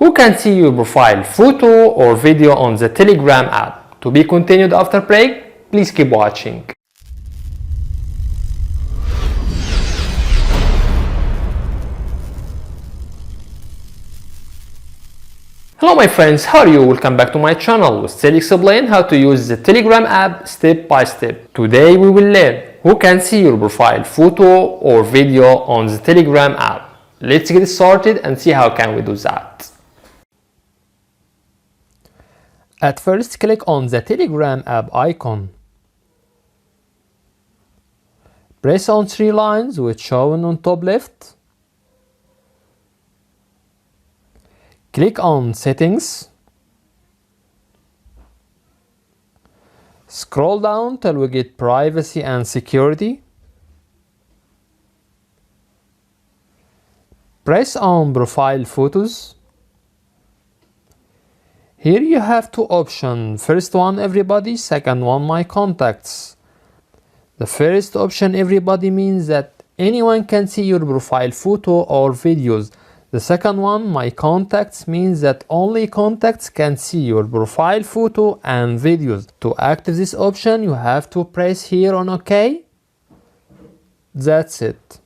Who can see your profile photo or video on the Telegram app? To be continued after break, please keep watching. Hello my friends, how are you? Welcome back to my channel. We'll still explain how to use the Telegram app step by step. Today we will learn who can see your profile photo or video on the Telegram app. Let's get started and see how can we do that. At first, click on the Telegram app icon. Press on three lines which shown on top left. Click on Settings. Scroll down till we get Privacy and Security. Press on Profile Photos. Here you have two options. First one, everybody. Second one, my contacts. The first option, everybody, means that anyone can see your profile photo or videos. The second one, my contacts, means that only contacts can see your profile photo and videos. To activate this option, you have to press here on OK. That's it.